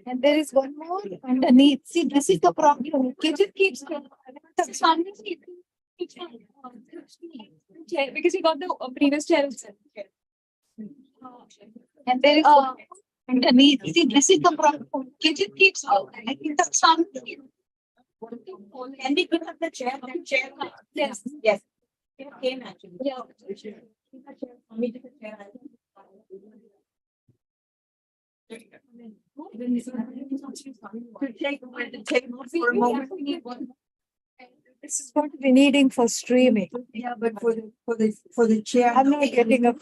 And there is one more underneath. See, this is the problem. Kitchen keeps chair because you got the previous chair itself. And there is underneath. See, this is the problem. Kitchen keeps out. I think that's something. Can we put up the chair? The chair. Yes. Yes. It came actually. Yeah. This is what we're needing for streaming. Yeah, but for the chair. I'm not getting up.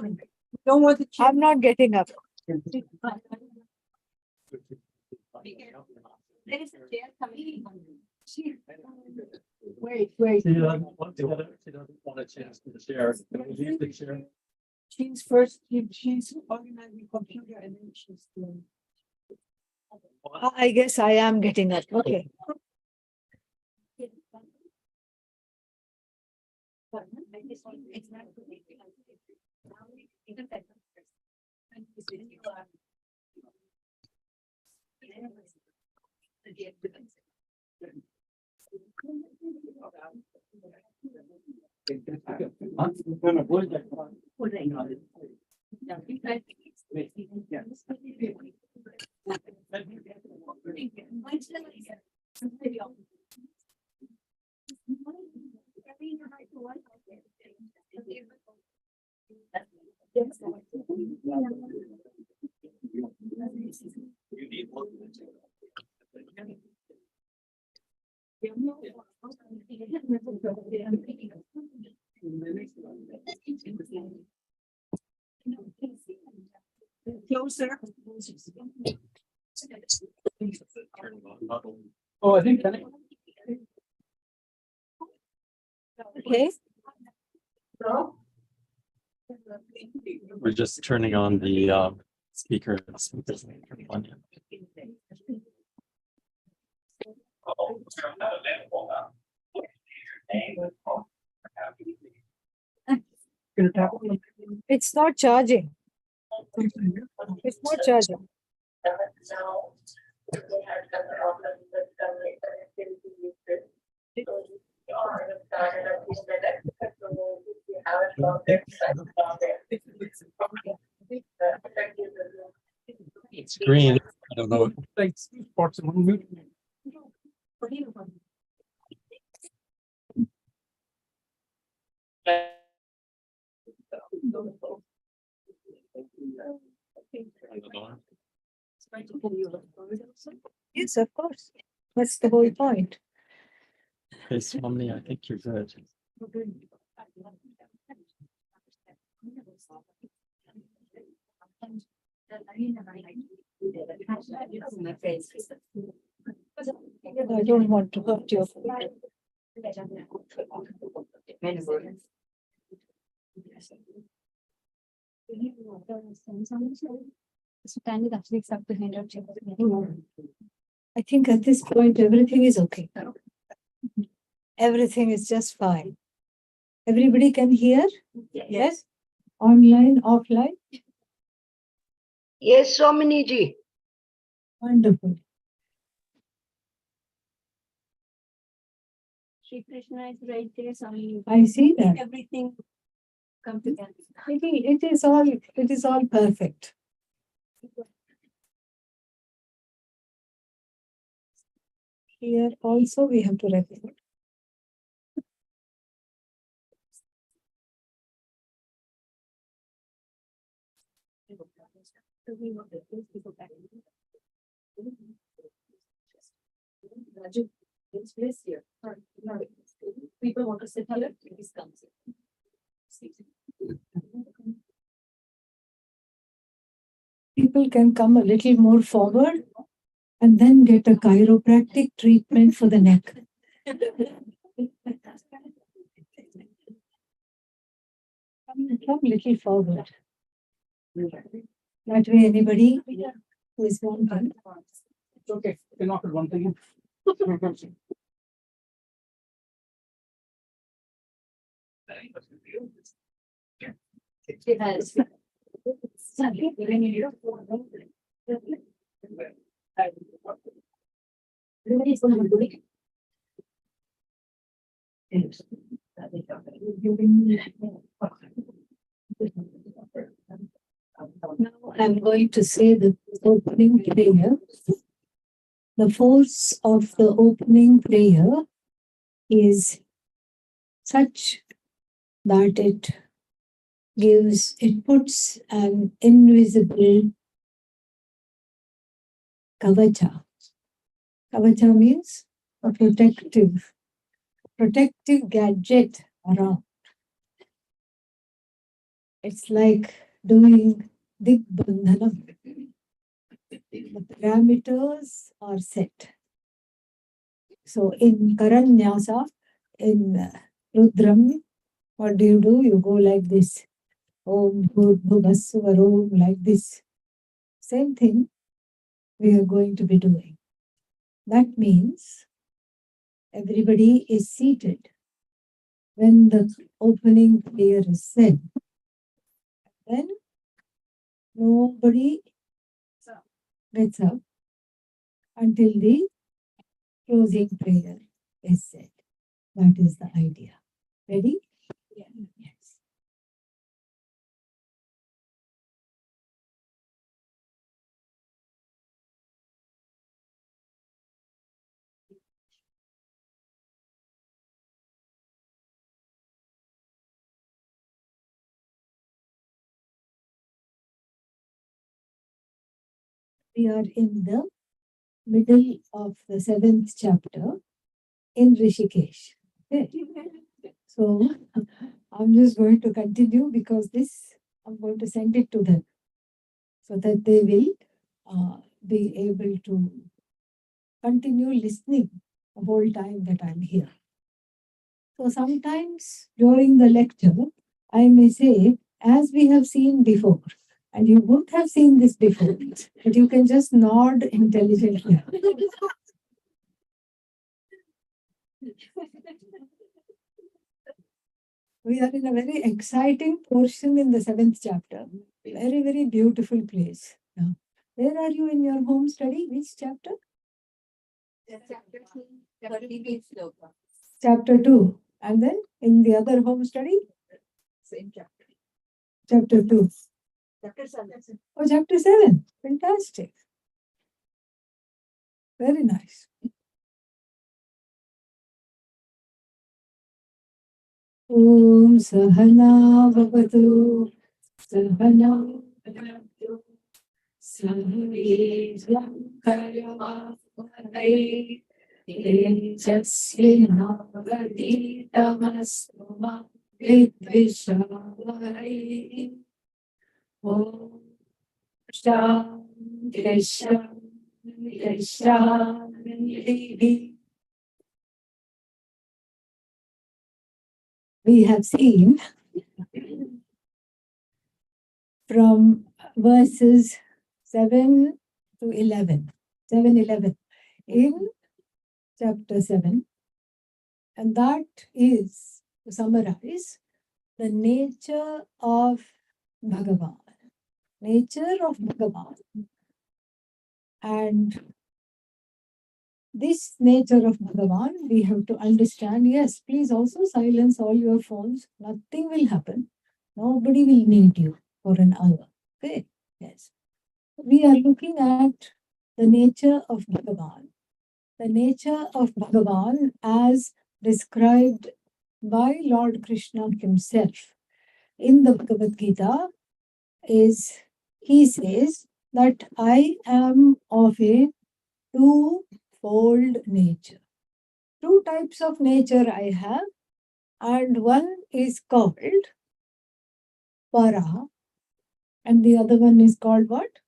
Don't want the chair. I'm not getting up. There is a chair coming. Wait. She doesn't want a chance to share. Can we leave the chair? She's first, she's organizing computer and then she's doing. I guess I am getting up. Okay. Closer. Oh, I think. Okay. We're just turning on the speaker. It's not charging. It's not charging. It's green. I don't know. Thanks. Spots in one move. Yes, of course. That's the whole point. Okay, Swami, I think you're good. I don't want to hurt your So can you actually accept the hand of check? I think at this point, everything is okay. Everything is just fine. Everybody can hear? Yes. Online, offline? Yes, Somini ji. Wonderful. Shri Krishna is right there, Swami. I see that. Everything come together. It is all perfect. Here also we have to record. People want to sit here, please come. People can come a little more forward and then get a chiropractic treatment for the neck. Come little forward. That way anybody who is wanting. It's okay. You're not one thing. It has. When you Everybody is going to do it. Now I'm going to say the opening prayer. The force of the opening prayer is such that it puts an invisible kavacha. Kavacha means a protective gadget around. It's like doing Digbandhanam. The parameters are set. So in Karanyasa, in Rudram, what do? You go like this. Om Bhuvasvarom, like this. Same thing we are going to be doing. That means everybody is seated. When the opening prayer is said, then nobody gets up until the closing prayer is said. That is the idea. Ready? Yeah. Yes. We are in the middle of the 7th chapter in Rishikesh. Okay. So I'm just going to continue because I'm going to send it to them so that they will be able to continue listening the whole time that I'm here. So sometimes during the lecture, I may say, as we have seen before, and you wouldn't have seen this before, but you can just nod intelligently. We are in a very exciting portion in the 7th chapter. Very, very beautiful place. Now, where are you in your home study? Which chapter? Chapter 2. And then in the other home study? Same chapter. Chapter 2. Chapter 7. Oh, chapter 7. Fantastic. Very nice. Om Sahana Bhavatu Sahana Bhavatu Sahavirjam Karavahai Tejasvinavaditamastu ma Vidvishavai Om Shanti Shanti Shanti. We have seen from verses 7 to 11, 7-11 in chapter 7. And that is, to summarize, the nature of Bhagavan. Nature of Bhagavan. And this nature of Bhagavan, we have to understand. Yes, please also silence all your phones. Nothing will happen. Nobody will need you for an hour. Okay? Yes. We are looking at the nature of Bhagavan. The nature of Bhagavan as described by Lord Krishna himself in the Bhagavad Gita is, he says that I am of a twofold nature. Two types of nature I have, and one is called para, and the other one is called what?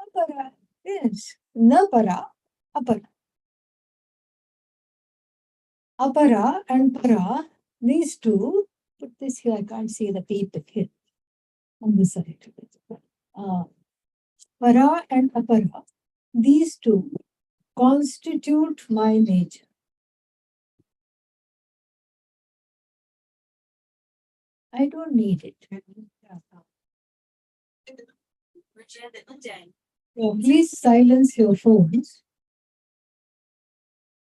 Apara. Yes, na para, apara. Apara and para, these two, put this here, I can't see the people here on the side. Para and apara, these two constitute my nature. I don't need it. So please silence your phones.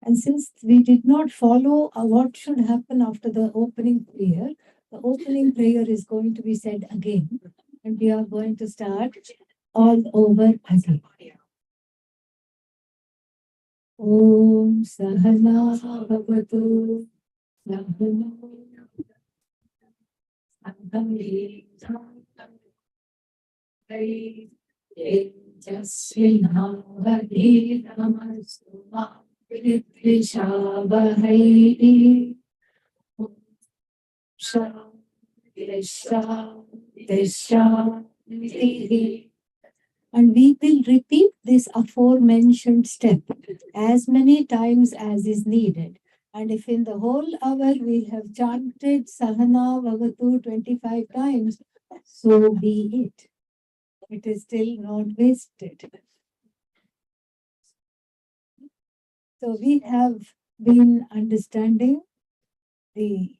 And since we did not follow what should happen after the opening prayer, the opening prayer is going to be said again. And we are going to start all over again. Om Sahana Bhavatu Sahana and we will repeat this aforementioned step as many times as is needed. And if in the whole hour we have chanted Sahana Bhavatu 25 times, so be it. It is still not wasted. So we have been understanding the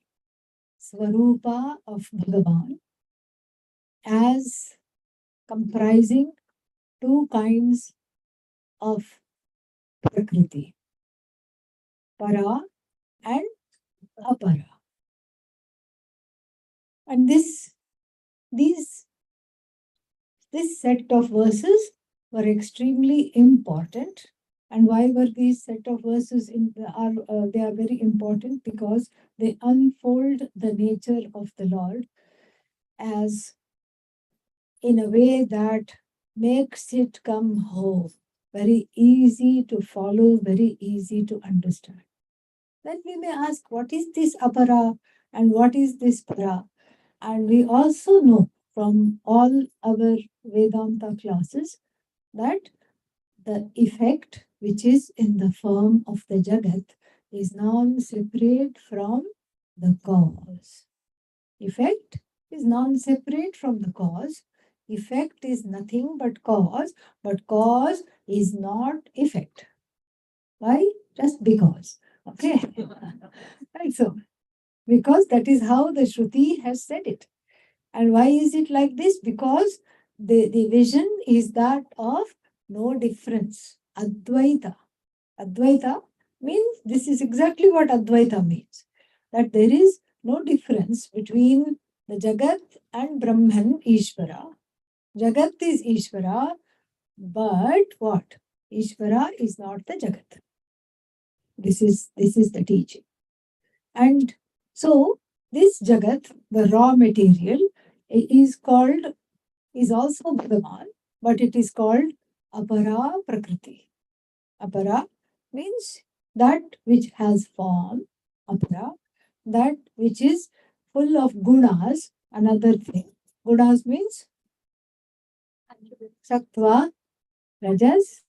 Swarupa of Bhagavan as comprising two kinds of Prakriti, Para and Apara. And this set of verses were extremely important. And why were these set of verses they are very important because they unfold the nature of the Lord as in a way that makes it come home, very easy to follow, very easy to understand. Then we may ask, what is this Apara and what is this Para? And we also know from all our Vedanta classes that the effect which is in the form of the Jagat is non-separate from the cause. Effect is non-separate from the cause. Effect is nothing but cause is not effect. Why? Just because. Okay. Right. So, because that is how the Shruti has said it. And why is it like this? Because the vision is that of no difference. Advaita. Advaita means this is exactly what Advaita means. That there is no difference between the Jagat and Brahman, Ishvara. Jagat is Ishvara, but what? Ishvara is not the Jagat. This is the teaching. And so this Jagat, the raw material, is also Bhagavan, but it is called Apara Prakriti. Apara means that which has form, Apara, that which is full of gunas, another thing. Gunas means Sattva, Rajas,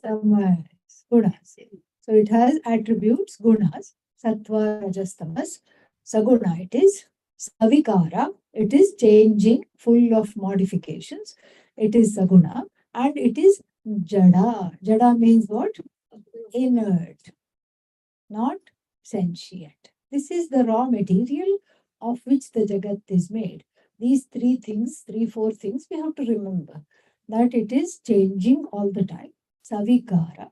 Tamas, gunas. So it has attributes, gunas, Sattva, Rajas, Tamas. Saguna, it is Savikara, it is changing, full of modifications. It is Saguna, and it is Jada. Jada means what? Inert, not sentient. This is the raw material of which the Jagat is made. These four things we have to remember. That it is changing all the time. Savikara.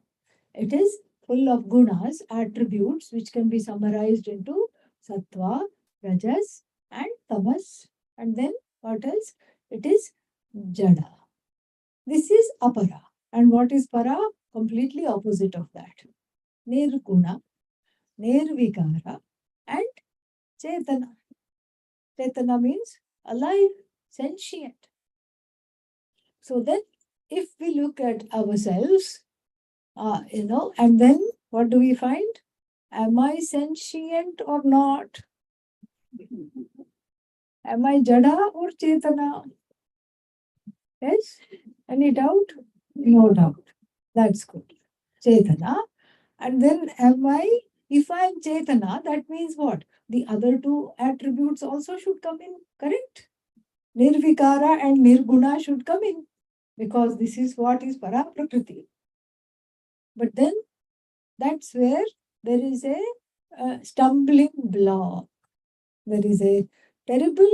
It is full of gunas, attributes, which can be summarized into Sattva, Rajas, and Tamas. And then what else? It is Jada. This is Apara. And what is Para? Completely opposite of that. Nirguna, Nirvikara, and Chetana. Chetana means alive, sentient. So then, if we look at ourselves, and then what do we find? Am I sentient or not? Am I Jada or Chetana? Yes? Any doubt? No doubt. That's good. Chetana. And then if I am Chetana, that means what? The other two attributes also should come in, correct? Nirvikara and Nirguna should come in because this is what is Para Prakriti. But then that's where there is a stumbling block. There is a terrible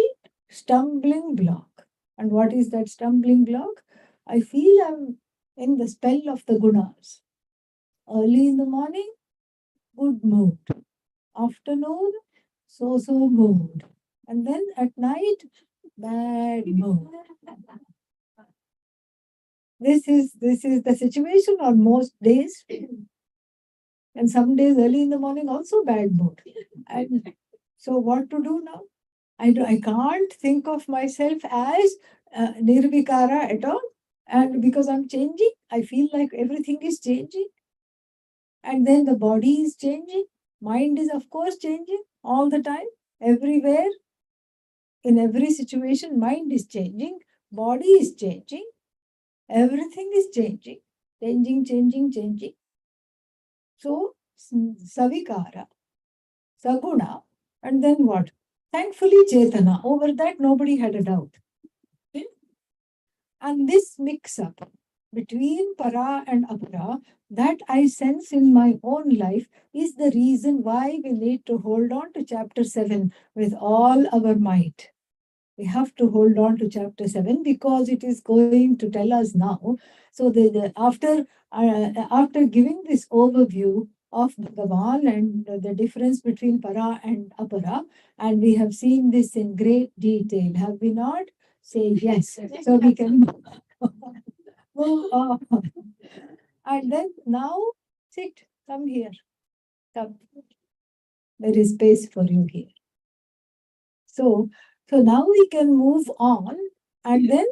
stumbling block. And what is that stumbling block? I feel I'm in the spell of the gunas. Early in the morning, good mood. Afternoon, so mood. And then at night, bad mood. This is the situation on most days. And some days early in the morning also bad mood. And so what to do now? I can't think of myself as nirvikara at all. And because I'm changing, I feel like everything is changing. And then the body is changing. Mind is, of course, changing all the time, everywhere. In every situation, mind is changing, body is changing, everything is changing, changing. So, savikara, saguna, and then what? Thankfully, Chetana. Over that, nobody had a doubt. Okay? And this mix up between para and apara that I sense in my own life is the reason why we need to hold on to chapter 7 with all our might. We have to hold on to chapter 7 because it is going to tell us now. So after giving this overview of Bhagavan and the difference between para and apara, and we have seen this in great detail, have we not? Say yes. So we can move on. And then now sit, come here. Come. There is space for you here. So now we can move on and then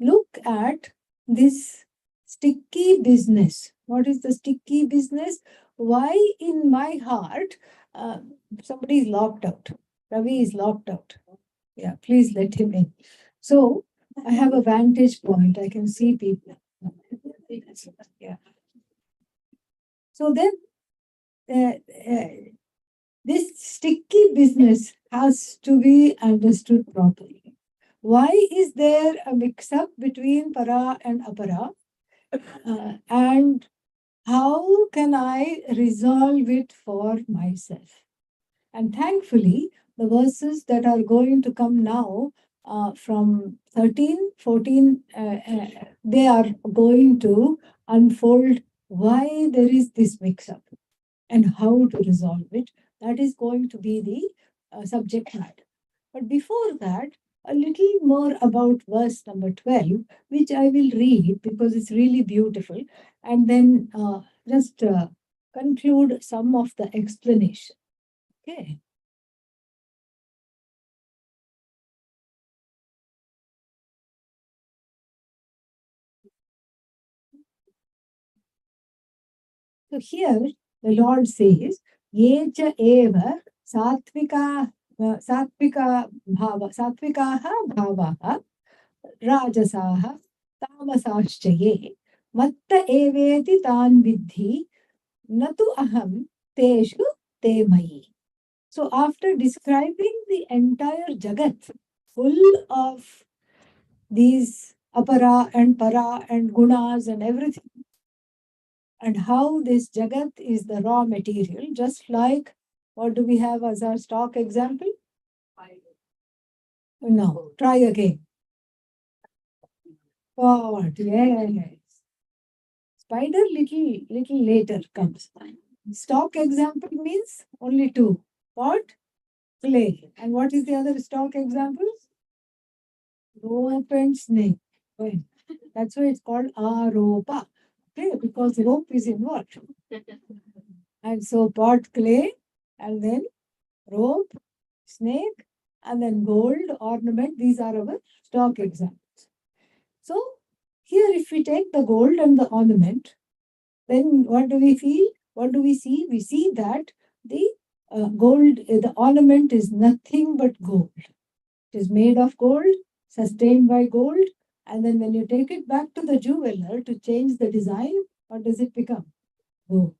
look at this sticky business. What is the sticky business? Why in my heart somebody is locked out? Ravi is locked out. Yeah, please let him in. So I have a vantage point. I can see people. Yeah. So then this sticky business has to be understood properly. Why is there a mix-up between para and apara? And how can I resolve it for myself? And thankfully, the verses that are going to come now from 13, 14, they are going to unfold why there is this mix-up and how to resolve it. That is going to be the subject matter. But before that, a little more about verse number 12, which I will read because it's really beautiful, and then just conclude some of the explanation. Okay. So here the Lord says, Yecha eva satvika satvikaha bhavaha rajasaha tamasaश्चये matta eveti tan vidhi natu aham teshu te mayi. So after describing the entire Jagat full of these apara and para and gunas and everything, and how this Jagat is the raw material, just like what do we have as our stock example? No, try again. Pot, yes. Spider little later comes. Stock example means only two. Pot, clay. And what is the other stock examples? Rope and snake. Right. That's why it's called aropa. Okay, because rope is involved. And so pot, clay, and then rope, snake, and then gold, ornament. These are our stock examples. So here if we take the gold and the ornament, then what do we feel? What do we see? We see that the gold, the ornament is nothing but gold. It is made of gold, sustained by gold, and then when you take it back to the jeweler to change the design, what does it become? Gold.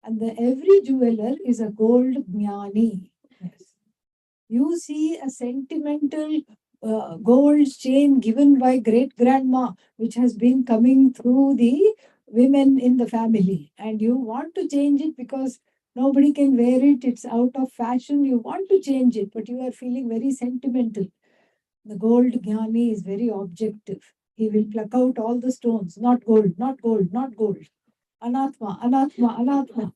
And every jeweler is a gold jnani. Yes. You see a sentimental gold chain given by great grandma, which has been coming through the women in the family, and you want to change it because nobody can wear it, it's out of fashion, you want to change it, but you are feeling very sentimental. The gold jnani is very objective. He will pluck out all the stones, not gold, not gold, not gold. Anatma, anatma, anatma.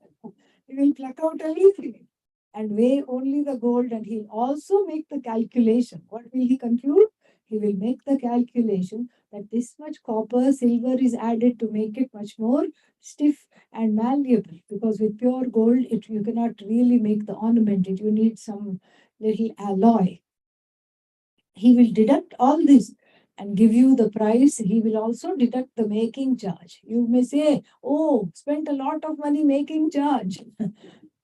He will pluck out everything and weigh only the gold, and he'll also make the calculation. What will he conclude? He will make the calculation that this much copper, silver is added to make it much more stiff and malleable, because with pure gold, you cannot really make the ornament. You need some little alloy. He will deduct all this and give you the price. He will also deduct the making charge. You may say, oh, spent a lot of money making charge.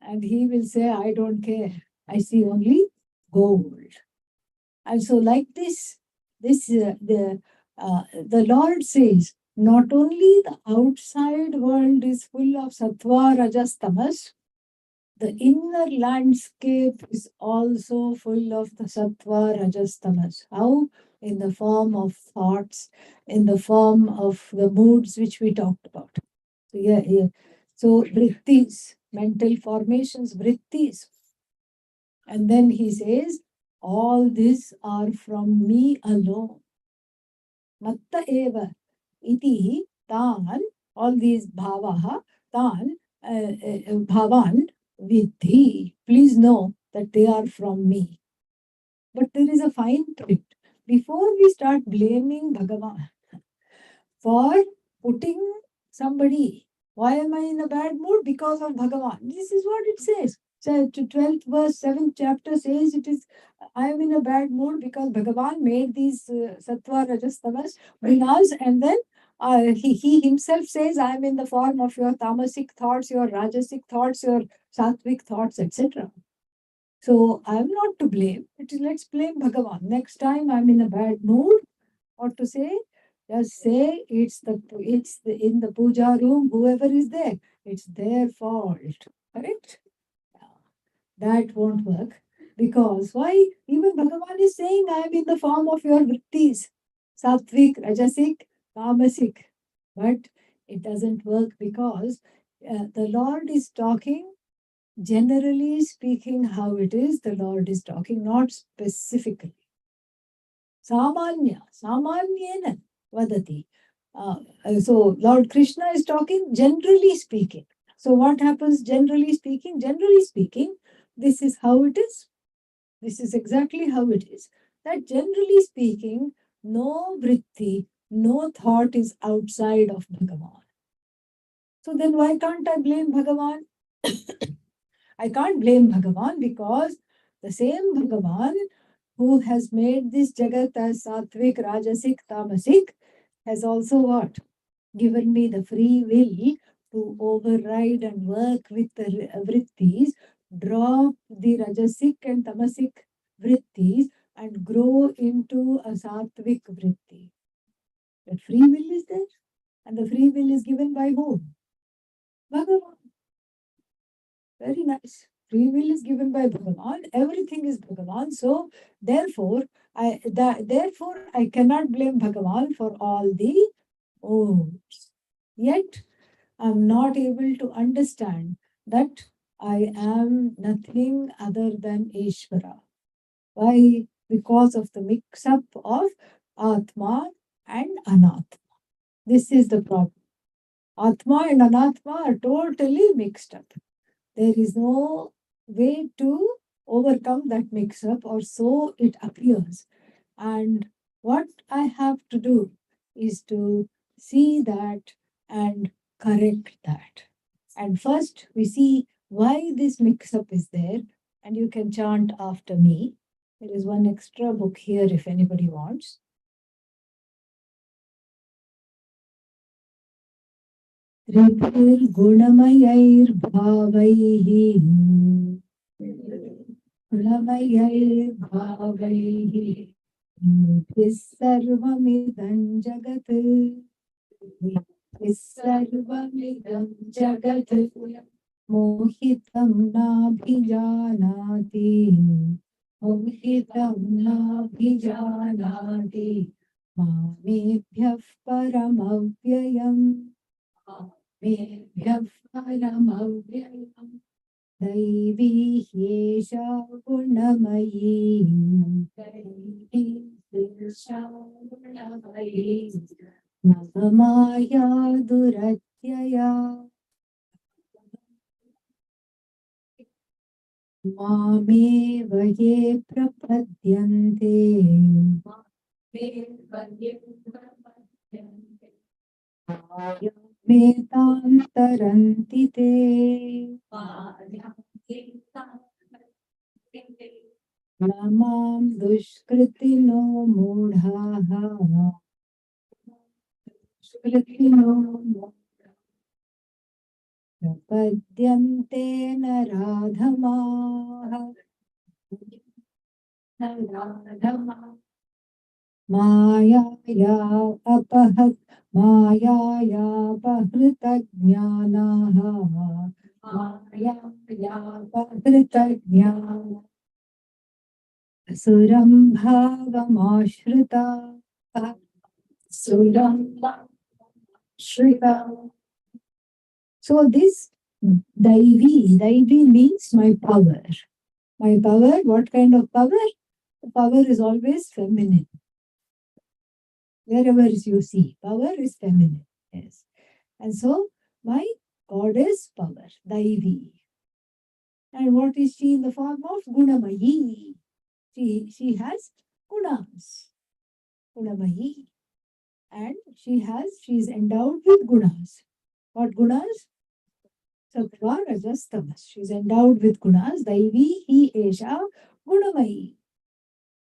And he will say, I don't care. I see only gold. And so like this, the Lord says, not only the outside world is full of sattva, rajas, tamas, the inner landscape is also full of the sattva, rajas, tamas. How? In the form of thoughts, in the form of the moods which we talked about. So, so vrittis, mental formations, vrittis. And then he says, all these are from me alone. Matta eva iti tan, all these bhavaha, tan, bhavan, vidhi. Please know that they are from me. But there is a fine print. Before we start blaming Bhagavan for putting somebody, why am I in a bad mood? Because of Bhagavan. This is what it says. So, to 12th verse, 7th chapter says it is, I am in a bad mood because Bhagavan made these sattva, rajas, tamas, gunas, and then he himself says, I am in the form of your tamasic thoughts, your rajasic thoughts, your sattvic thoughts, etc. So I am not to blame. Let's blame Bhagavan. Next time I'm in a bad mood, what to say? Just say it's in the puja room, whoever is there, it's their fault. Correct? That won't work. Because why? Even Bhagavan is saying, I am in the form of your vrittis, sattvic, rajasic, tamasic. But it doesn't work because the Lord is talking, generally speaking, how it is, the Lord is talking, not specifically. Samanyena vadati. So Lord Krishna is talking generally speaking. So what happens generally speaking? Generally speaking, this is how it is. This is exactly how it is. That generally speaking, no vritti, no thought is outside of Bhagavan. So then why can't I blame Bhagavan? I can't blame Bhagavan because the same Bhagavan who has made this Jagat as Sattvic, Rajasic, Tamasic has also what? Given me the free will to override and work with the vrittis, drop the Rajasic and Tamasic vrittis and grow into a Sattvic vritti. The free will is there, and the free will is given by whom? Bhagavan. Very nice. Free will is given by Bhagavan. Everything is Bhagavan. So therefore, I cannot blame Bhagavan for all the modes. Yet I'm not able to understand that I am nothing other than Ishvara. Why? Because of the mix-up of Atma and Anatma. This is the problem. Atma and Anatma are totally mixed up. There is no way to overcome that mix-up, or so it appears. And what I have to do is to see that and correct that. And first, we see why this mix-up is there, and you can chant after me. There is one extra book here if anybody wants. त्रिभिर्गुणमयैर्भावैः गुणमयैर्भावैः निधिः सर्वमिदं जगत् सर्वमिदं जगत् मोहितं नाभिजानाति मोहितं नाभिजानाति मामेभ्यः परमव्ययम् मेभ्यः परमव्ययम् दैवी ह्येषा गुणमयी दैवी ह्येषा गुणमयी मम माया दुरत्यया मामेव ये प्रपद्यन्ते मेतां तरन्ति ते न मां दुष्कृतिनो मूढाः दुष्कृतिनो प्रपद्यन्ते नराधमाः मायाया मायायापहृतज्ञानाः मायायापहृतज्ञान सुरं भावमाश्रिताः सुरं Shrita. So this Daivi means my power. My power, what kind of power? The power is always feminine. Wherever you see, power is feminine. Yes. And so my goddess power, Daivi. And what is she in the form of? Gunamayi. She has gunas. Gunamayi. And she is endowed with gunas. What gunas? Sattva, Rajas, Tamas. She is endowed with gunas. Daivi, hi, Esha, Gunamayi.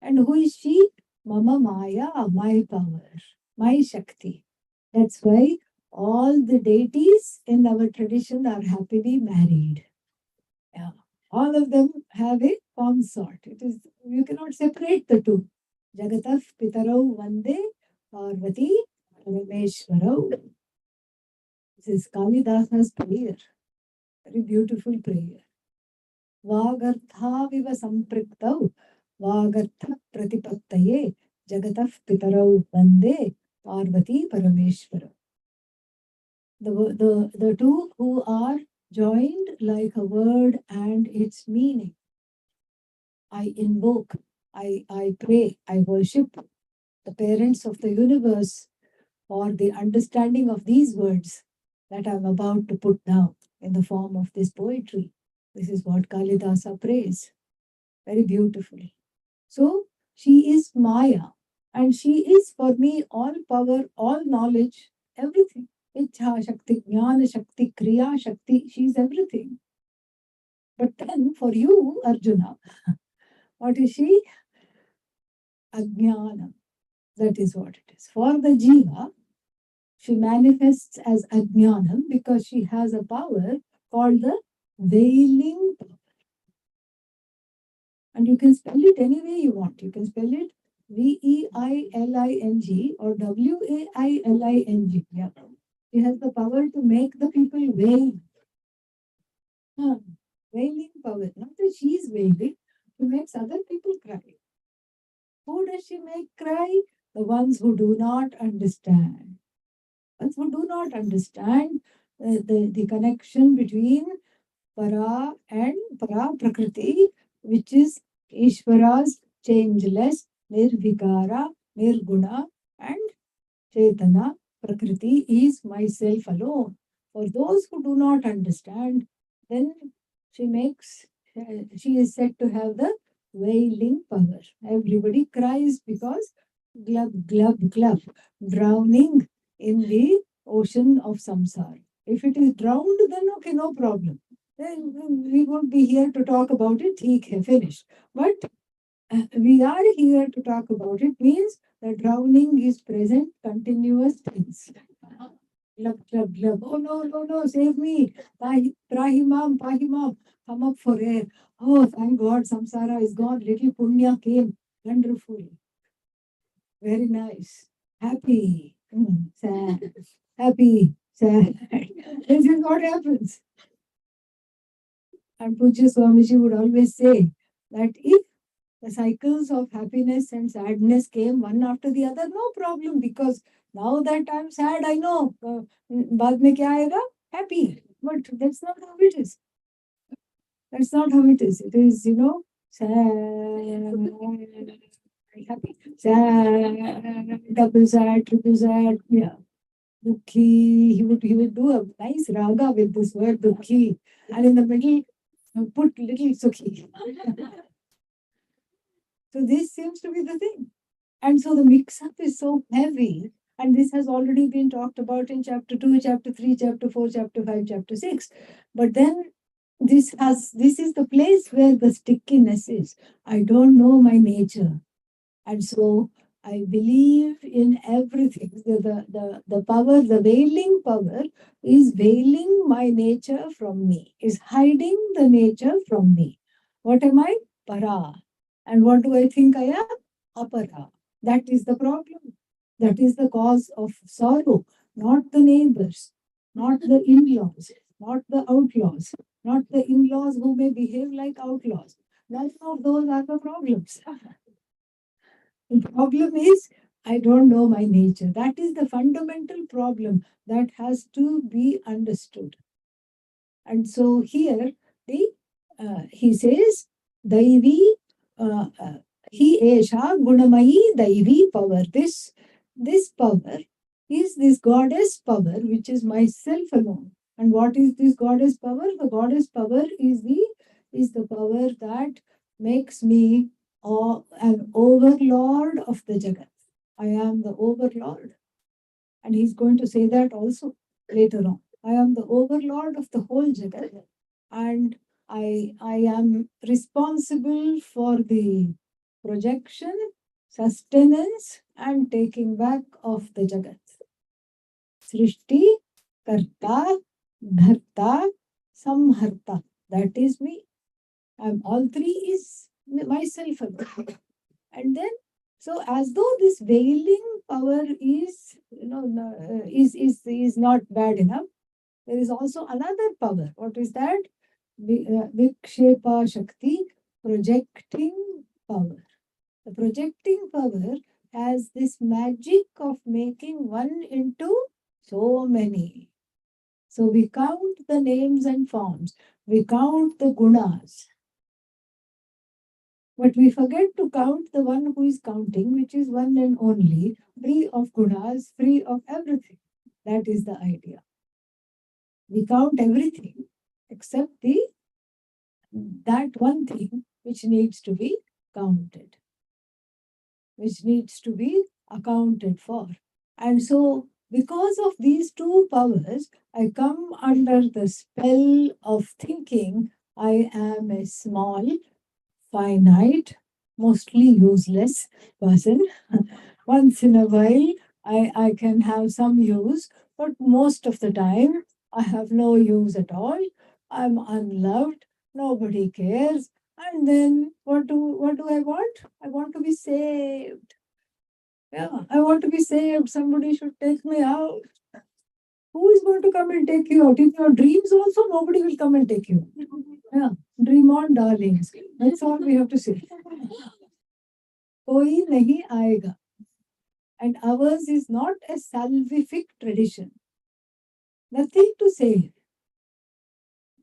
And who is she? Mama Maya, my power, my Shakti. That's why all the deities in our tradition are happily married. Yeah. All of them have a consort. It is, you cannot separate the two. Jagataf Pitarau Vande Parvati Parameshwarau. This is Kalidasa's prayer. Very beautiful prayer. Vagartha viva sampriktau Vagartha pratipattaye Jagataf Pitarau Vande Parvati Parameshwarau. The two who are joined like a word and its meaning. I invoke, I pray, I worship the parents of the universe for the understanding of these words that I'm about to put down in the form of this poetry. This is what Kalidasa prays very beautifully. So she is Maya, and she is for me all power, all knowledge, everything. Ichha Shakti, Jnana Shakti, Kriya Shakti, she is everything. But then for you, Arjuna, what is she? Ajnana. That is what it is. For the Jiva, she manifests as Ajnanam because she has a power called the veiling power. And you can spell it any way you want. You can spell it Veiling or Wailing. Yeah. She has the power to make the people wail. Wailing power. Not that she is wailing, she makes other people cry. Who does she make cry? The ones who do not understand. Ones who do not understand the connection between Para and Para Prakriti, which is Ishvara's changeless, Nirvikara, Nirguna, and Chetana. Prakriti is myself alone. For those who do not understand, then she is said to have the wailing power. Everybody cries because glub, glub, glub, drowning in the ocean of samsara. If it is drowned, then okay, no problem. Then we won't be here to talk about it. Theek hai, finished. But we are here to talk about it means the drowning is present, continuous tense. Glub, glub, glub. Oh no, no, no, save me. Trahimam, Pahimam, come up for air. Oh, thank God, samsara is gone. Little punya came. Wonderful. Very nice. Happy. Sad. Happy. Sad. This is what happens. And Pujya Swamiji would always say that if the cycles of happiness and sadness came one after the other, no problem, because now that I'm sad, I know, baad mein kya aayega? Happy. But that's not how it is. That's not how it is. It is, sad, happy, sad, double sad, triple sad, yeah. Dukhi. He would do a nice raga with this word Dukhi. And in the middle, put little Sukhi. So this seems to be the thing. And so the mix-up is so heavy. And this has already been talked about in chapter 2, chapter 3, chapter 4, chapter 5, chapter 6. But then this is the place where the stickiness is. I don't know my nature. And so I believe in everything. The power, the veiling power is veiling my nature from me, is hiding the nature from me. What am I? Para. And what do I think I am? Apara. That is the problem. That is the cause of sorrow, not the neighbors, not the in-laws, not the outlaws, not the in-laws who may behave like outlaws. None of those are the problems. The problem is, I don't know my nature. That is the fundamental problem that has to be understood. And so here, he says, Daivi, he esha gunamayi Daivi power. This power is this goddess power, which is myself alone. And what is this goddess power? The goddess power is the power that makes me an overlord of the Jagat. I am the overlord. And he's going to say that also later on. I am the overlord of the whole Jagat. And I am responsible for the projection, sustenance, and taking back of the Jagat. Srishti, Karta, Dharta, Samharta. That is me. All three is myself. And then, so as though this veiling power is, is not bad enough, there is also another power. What is that? Vikshepa Shakti, projecting power. The projecting power has this magic of making one into so many. So we count the names and forms, we count the gunas, but we forget to count the one who is counting, which is one and only, free of gunas, free of everything. That is the idea. We count everything except that one thing which needs to be counted, which needs to be accounted for. And so, because of these two powers, I come under the spell of thinking I am a small, finite, mostly useless person. Once in a while, I can have some use, but most of the time, I have no use at all. I'm unloved, nobody cares. And then what do I want? I want to be saved. Yeah, I want to be saved. Somebody should take me out. Who is going to come and take you out? In your dreams also, nobody will come and take you. Yeah, dream on, darlings. That's all we have to say. Koi nahi aayega. And ours is not a salvific tradition. Nothing to say.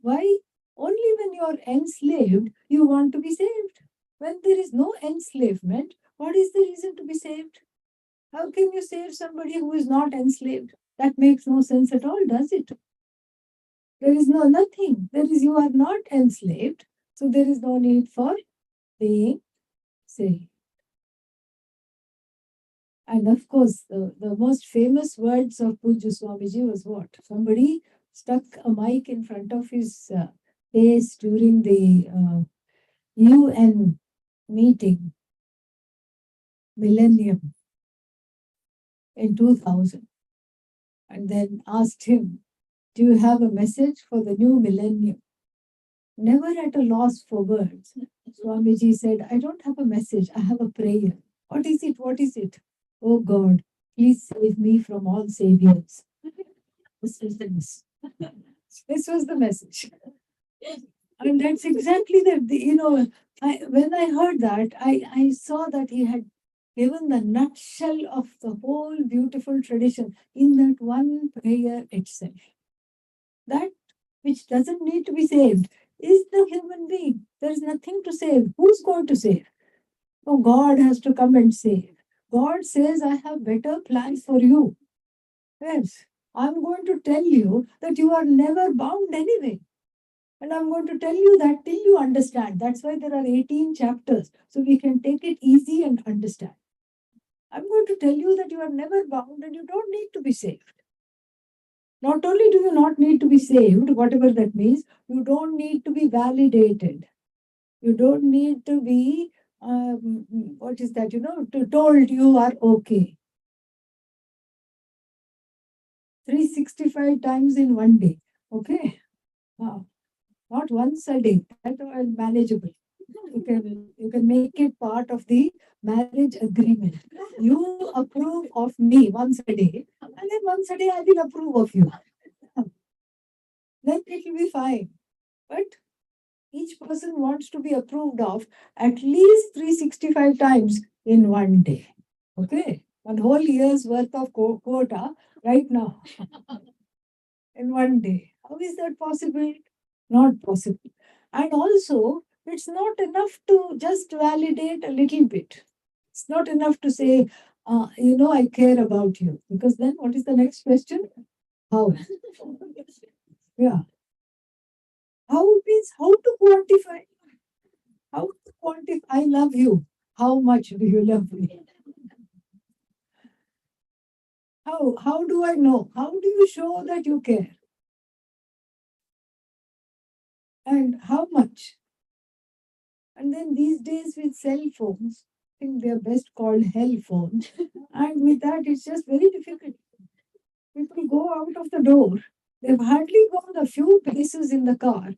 Why? Only when you are enslaved, you want to be saved. When there is no enslavement, what is the reason to be saved? How can you save somebody who is not enslaved? That makes no sense at all, does it? There is nothing. You are not enslaved, so there is no need for being saved. And of course, the most famous words of Pujya Swamiji was what? Somebody stuck a mic in front of his face during the UN meeting, Millennium, in 2000, and then asked him, do you have a message for the new millennium? Never at a loss for words, Swamiji said, I don't have a message, I have a prayer. What is it? What is it? Oh God, please save me from all saviors. This was the message. This was the message. And that's exactly when I heard that, I saw that he had given the nutshell of the whole beautiful tradition in that one prayer itself. That which doesn't need to be saved is the human being. There is nothing to save. Who's going to save? No, God has to come and save. God says, I have better plans for you. Yes, I'm going to tell you that you are never bound anyway. And I'm going to tell you that till you understand. That's why there are 18 chapters. So we can take it easy and understand. I'm going to tell you that you are never bound and you don't need to be saved. Not only do you not need to be saved, whatever that means, you don't need to be validated. You don't need to be, what is that, told you are okay. 365 times in one day. Okay. Not once a day. That is manageable. You can make it part of the marriage agreement. You approve of me once a day, and then once a day I will approve of you. Then it will be fine. But each person wants to be approved of at least 365 times in one day. Okay? One whole year's worth of quota right now in one day. How is that possible? Not possible. And also, it's not enough to just validate a little bit. It's not enough to say, I care about you. Because then what is the next question? How? Yeah. How means how to quantify? How to quantify? I love you. How much do you love me? How do I know? How do you show that you care? And how much? And then these days with cell phones, I think they're best called hell phones. And with that, it's just very difficult. People go out of the door. They've hardly gone a few paces in the car,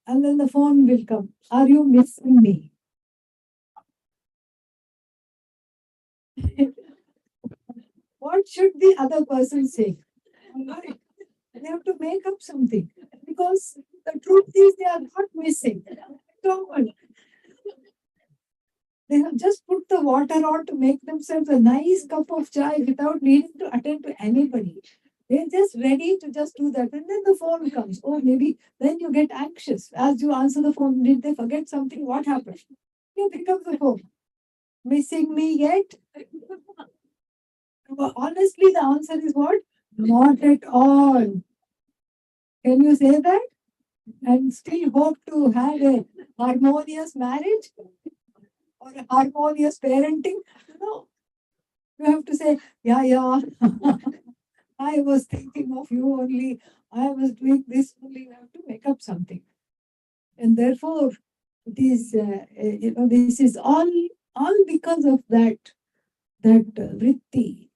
and then the phone will come. Are you missing me? What should the other person say? Right. They have to make up something because the truth is they are not missing. Come on. They have just put the water on to make themselves a nice cup of chai without needing to attend to anybody. They're just ready to just do that. And then the phone comes. Oh, maybe then you get anxious. As you answer the phone, did they forget something? What happened? You pick up the phone. Missing me yet? Well, honestly, the answer is what? Not at all. Can you say that? And still hope to have a harmonious marriage or a harmonious parenting? No. You have to say, yeah. I was thinking of you only. I was doing this only. You have to make up something. And therefore, it is, this is all because of that vritti,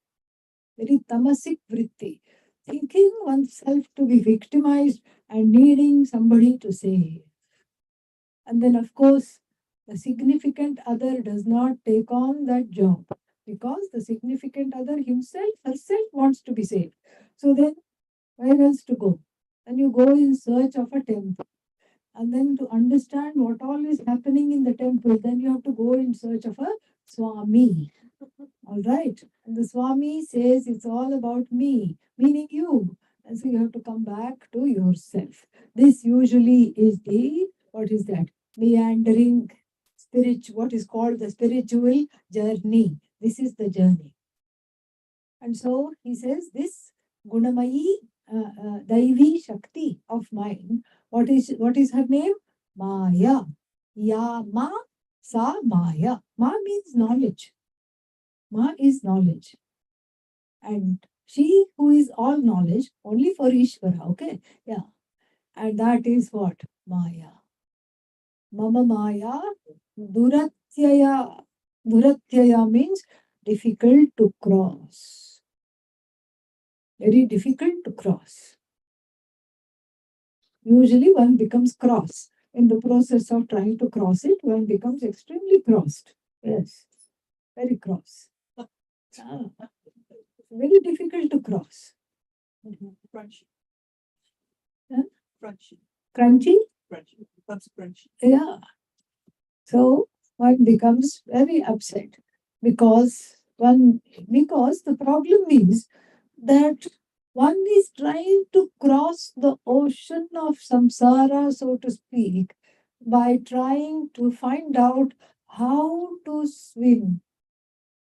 very tamasic vritti, thinking oneself to be victimized and needing somebody to save. And then, of course, the significant other does not take on that job because the significant other herself wants to be saved. So then, where else to go? And you go in search of a temple. And then to understand what all is happening in the temple, then you have to go in search of a Swami. All right. And the Swami says it's all about me, meaning you. And so you have to come back to yourself. This usually is what is that? Meandering what is called the spiritual journey. This is the journey. And so he says this Gunamayi Daivi Shakti of mine. What is her name? Maya. Ya Ma Sa Maya. Ma means knowledge. Ma is knowledge. And she who is all knowledge, only for Ishvara, okay? Yeah. And that is what? Maya. Mama Maya Duratyaya. Duratyaya means difficult to cross. Very difficult to cross. Usually one becomes cross. In the process of trying to cross it, one becomes extremely crossed. Yes. Very cross. Very difficult to cross. Crunchy. Huh? Crunchy. Crunchy? Crunchy. That's crunchy. Yeah. So one becomes very upset because the problem is that one is trying to cross the ocean of samsara, so to speak, by trying to find out how to swim.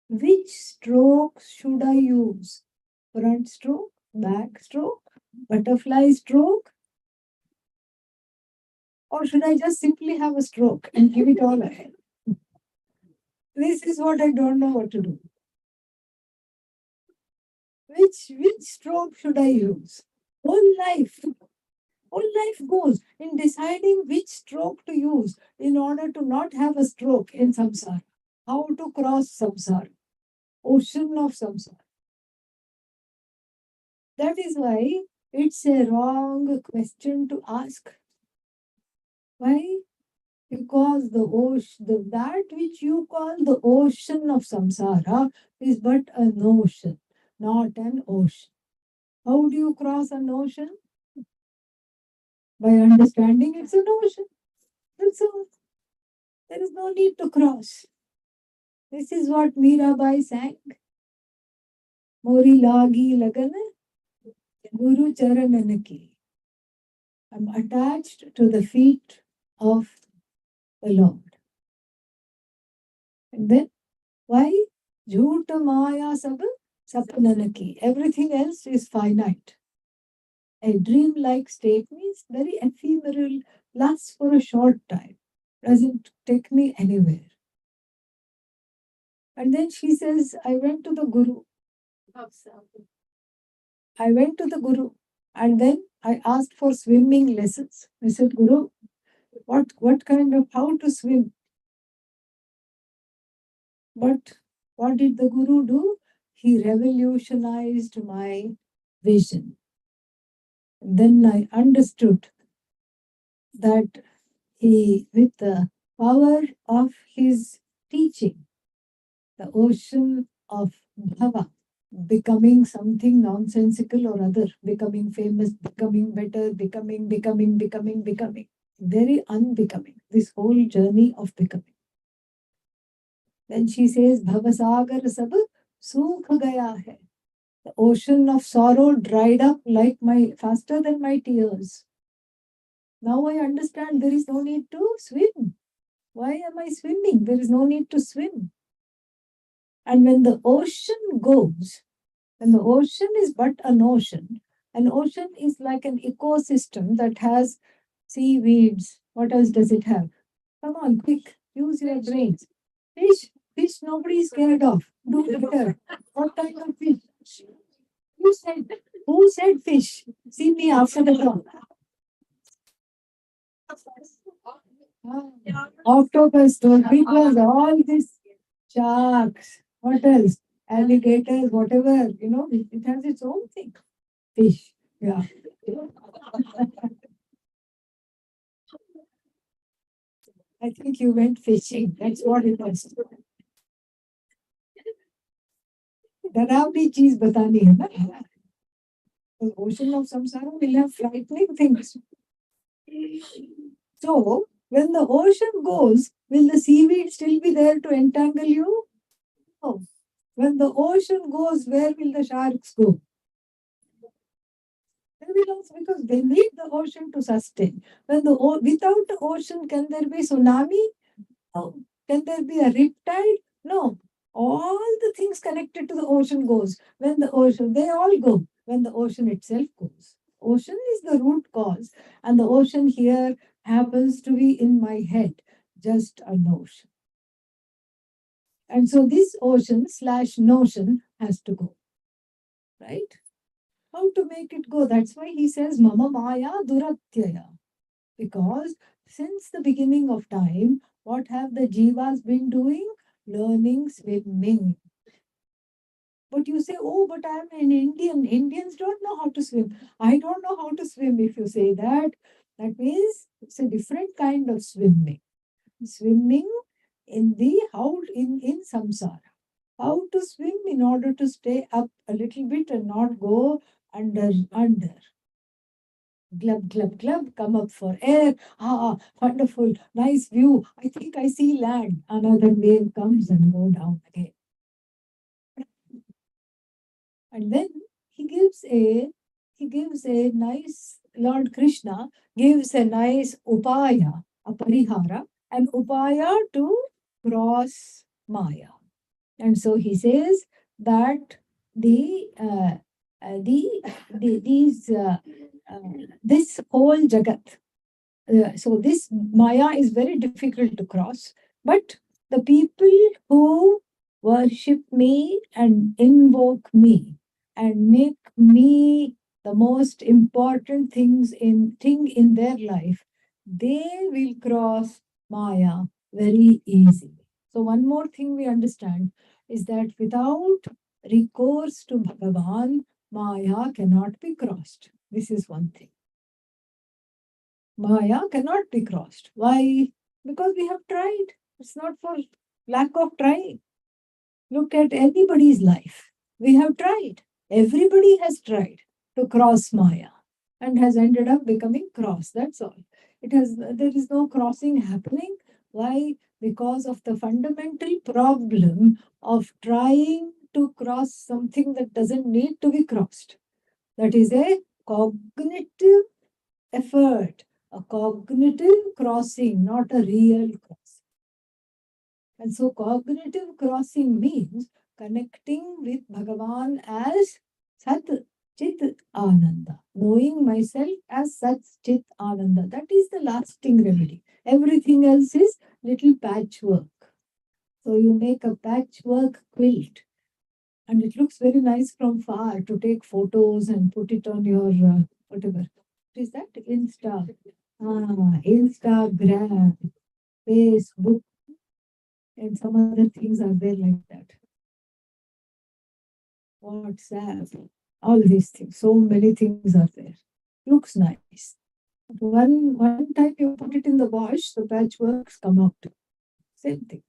Which strokes should I use? Front stroke, back stroke, butterfly stroke? Or should I just simply have a stroke and give it all ahead? This is what I don't know what to do. Which stroke should I use? Whole life goes in deciding which stroke to use in order to not have a stroke in samsara. How to cross samsara, ocean of samsara. That is why it's a wrong question to ask. Why? Because that which you call the ocean of samsara is but a notion, not an ocean. How do you cross an ocean? By understanding it's an ocean. That's all. There is no need to cross. This is what Mirabai sang. Mori lagi lagana, Guru charananaki. I'm attached to the feet of the Lord. And then, why? Jhoota maya sab sapnanaki. Everything else is finite. A dream-like state means very ephemeral, lasts for a short time, doesn't take me anywhere. And then she says, I went to the Guru. And then I asked for swimming lessons. I said, Guru, what kind of, how to swim? But what did the Guru do? He revolutionized my vision. And then I understood that he, with the power of his teaching, the ocean of bhava, becoming something nonsensical or other, becoming famous, becoming better, becoming, very unbecoming, this whole journey of becoming. Then she says, Bhavasagar sab sukh gaya hai. The ocean of sorrow dried up like faster than my tears. Now I understand there is no need to swim. Why am I swimming? There is no need to swim. And when the ocean goes, and the ocean is but an ocean is like an ecosystem that has seaweeds. What else does it have? Come on, quick, use your brains. Fish nobody is scared of. Do better. What kind of fish? Who said fish? See me after the talk. Octopus, big ones, all this sharks, what else? Alligators, whatever, it has its own thing. Fish, yeah. I think you went fishing. That's what it was. डरावनी चीज बतानी है ना. The ocean of samsara will have frightening things. So, when the ocean goes, will the seaweed still be there to entangle you? No. When the ocean goes, where will the sharks go? They will also, because they need the ocean to sustain. Without the ocean, can there be tsunami? No. Can there be a riptide? No. All the things connected to the ocean goes. When the ocean, they all go. When the ocean itself goes. Ocean is the root cause. And the ocean here happens to be in my head. Just a notion. And so this ocean / notion has to go. Right? How to make it go? That's why he says, Mama Maya Duratyaya. Because since the beginning of time, what have the jivas been doing? Learning swimming. But you say, oh, but I'm an Indian. Indians don't know how to swim. I don't know how to swim. If you say that, that means it's a different kind of swimming. Swimming in samsara. How to swim in order to stay up a little bit and not go under. Glub, glub, glub, come up for air. Wonderful, nice view. I think I see land. Another wave comes and go down again. And then he gives a nice, Lord Krishna gives a nice upaya, a parihara, an upaya to cross Maya. And so he says that this whole Jagat, So this Maya is very difficult to cross. But the people who worship me and invoke me and make me the most important thing in their life, they will cross Maya very easily. So one more thing we understand is that without recourse to Bhagavan, Maya cannot be crossed. This is one thing. Maya cannot be crossed. Why? Because we have tried. It's not for lack of trying. Look at anybody's life. We have tried. Everybody has tried to cross Maya and has ended up becoming cross. That's all. There is no crossing happening. Why? Because of the fundamental problem of trying to cross something that doesn't need to be crossed. That is a cognitive effort, a cognitive crossing, not a real crossing. And so cognitive crossing means connecting with Bhagavan as Sat Chit Ananda, knowing myself as Sat Chit Ananda. That is the lasting remedy. Everything else is little patchwork. So you make a patchwork quilt and it looks very nice from far to take photos and put it on your whatever. What is that? Instagram, Facebook, and some other things are there like that. WhatsApp, all these things. So many things are there. Looks nice. One time you put it in the wash, the patchworks come out. Same thing.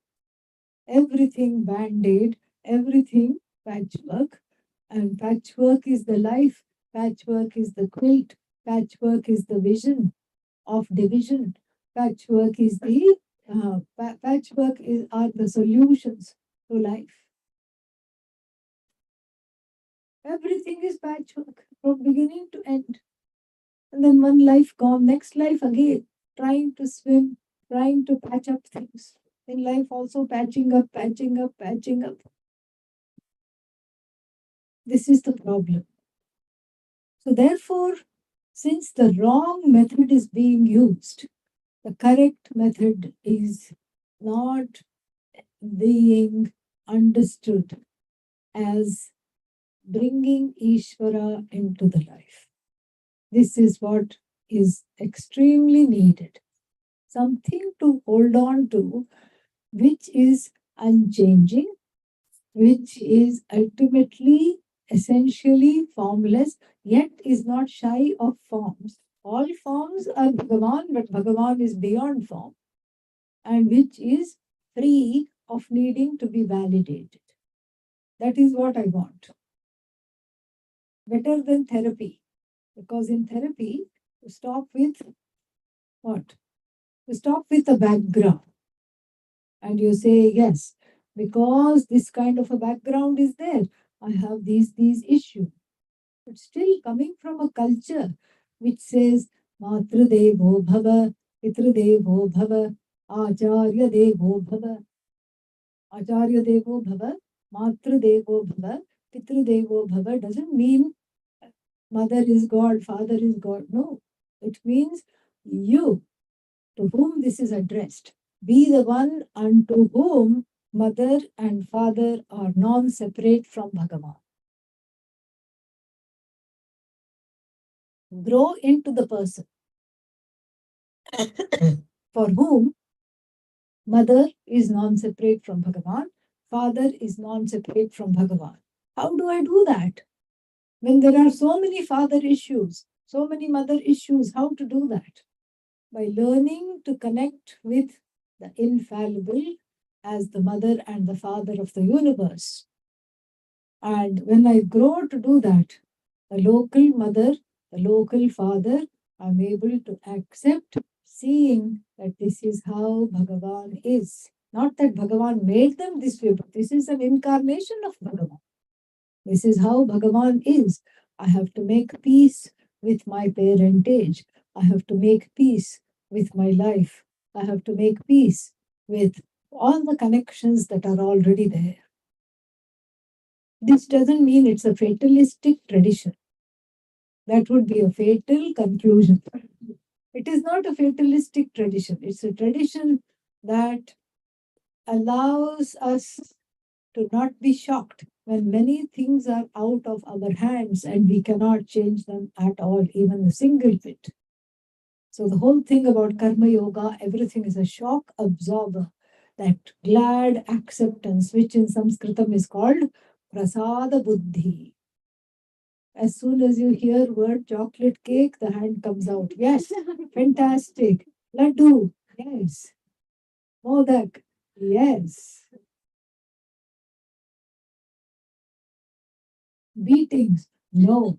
Everything band-aid, everything patchwork. And patchwork is the life. Patchwork is the quilt. Patchwork is the vision of division. Patchwork is the are the solutions to life. Everything is patchwork from beginning to end. And then one life gone, next life again, trying to swim, trying to patch up things. In life also patching up, patching up, patching up. This is the problem. So therefore, since the wrong method is being used, the correct method is not being understood as bringing Ishvara into the life. This is what is extremely needed. Something to hold on to, which is unchanging, which is ultimately, essentially formless, yet is not shy of forms. All forms are Bhagavan, but Bhagavan is beyond form, and which is free of needing to be validated. That is what I want. Better than therapy, because in therapy, you stop with what? You stop with the background and you say, yes, because this kind of a background is there, I have these issues. But still coming from a culture which says, Matra Devo Bhava, Pitra Devo Bhava, Acharya Devo Bhava, Acharya Devo Bhava, Matra Devo Bhava, Pitra Devo Bhava doesn't mean mother is God, father is God. No, it means you, to whom this is addressed. Be the one unto whom mother and father are non-separate from Bhagavan. Grow into the person for whom mother is non-separate from Bhagavan, father is non-separate from Bhagavan. How do I do that? When there are so many father issues, so many mother issues, how to do that? By learning to connect with the infallible as the mother and the father of the universe. And when I grow to do that, the local mother, the local father, I'm able to accept, seeing that this is how Bhagavan is. Not that Bhagavan made them this way, but this is an incarnation of Bhagavan. This is how Bhagavan is. I have to make peace with my parentage. I have to make peace with my life. I have to make peace with all the connections that are already there. This doesn't mean it's a fatalistic tradition. That would be a fatal conclusion. It is not a fatalistic tradition. It's a tradition that allows us to not be shocked when many things are out of our hands and we cannot change them at all, even a single bit. So the whole thing about karma yoga, everything is a shock absorber, that glad acceptance, which in Sanskritam is called prasada buddhi. As soon as you hear word chocolate cake, the hand comes out. Yes, fantastic. Laddu, yes. Modak, yes. Beatings, no.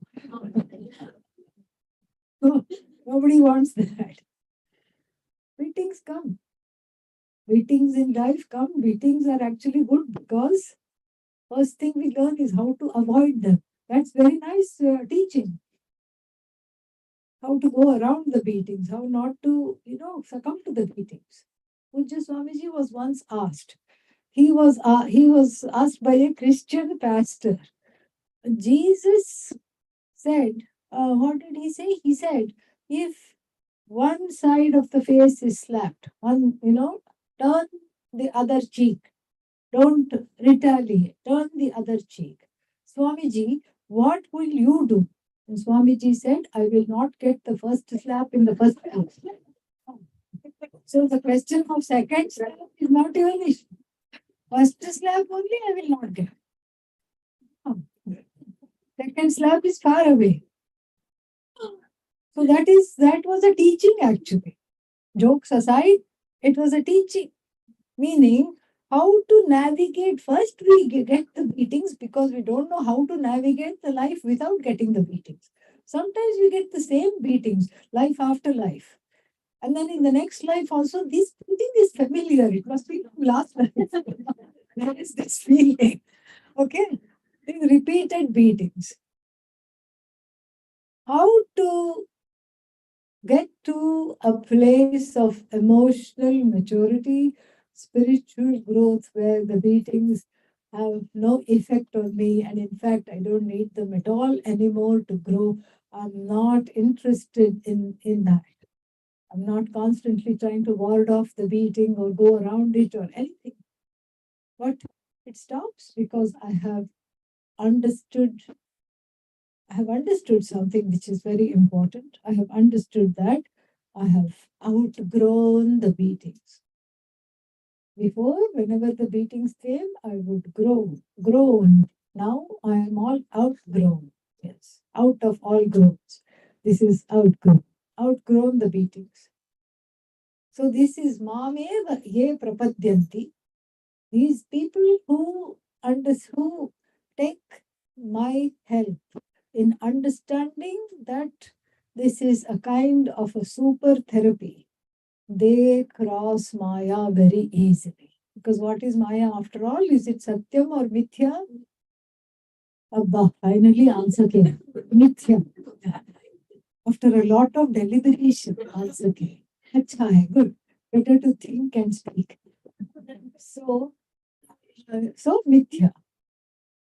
Nobody wants that. Beatings come. Beatings in life come. Beatings are actually good because first thing we learn is how to avoid them. That's very nice teaching. How to go around the beatings, how not to, succumb to the beatings. Pujya Swamiji was once asked. He was asked by a Christian pastor. Jesus said, what did he say? He said, if one side of the face is slapped, turn the other cheek. Don't retaliate. Turn the other cheek. Swamiji, what will you do? And Swamiji said, I will not get the first slap in the first place. So the question of second slap is not even issue. First slap only I will not get. Second slap is far away. So that was a teaching actually. Jokes aside, it was a teaching. Meaning, how to navigate. First, we get the beatings because we don't know how to navigate the life without getting the beatings. Sometimes we get the same beatings, life after life. And then in the next life also, this beating is familiar. It must be from last life. There is this feeling. Okay? These repeated beatings. How to get to a place of emotional maturity, spiritual growth, where the beatings have no effect on me, and in fact, I don't need them at all anymore to grow. I'm not interested in that. I'm not constantly trying to ward off the beating or go around it or anything. But it stops because understood I have understood something which is very important. I have understood that I have outgrown the beatings. Before, whenever the beatings came, I would groan. Now I am all outgrown. Yes, out of all growths. This is outgrown the beatings. So this is mameva ye prapadyanti. These people who take my help in understanding that this is a kind of a super therapy, they cross Maya very easily. Because what is Maya after all? Is it Satyam or Mithya? Abba, finally answer came. Mithya. After a lot of deliberation, answer came. Acha hai, good. Better to think and speak. So Mithya.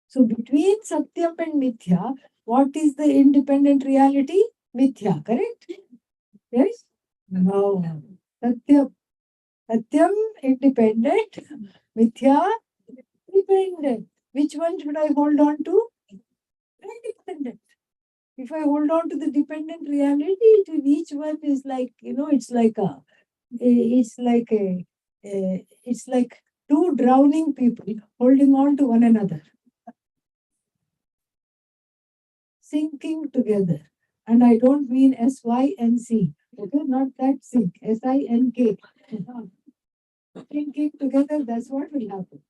So between Satyam and Mithya, what is the independent reality? Mithya, correct? Yes? No. Satyam. Satyam, independent. Mithya, dependent. Which one should I hold on to? Independent. If I hold on to the dependent reality, each one is like, it's like two drowning people holding on to one another, sinking together. And I don't mean SYNC, okay, not that sink, SINK. Sinking together, that's what will happen.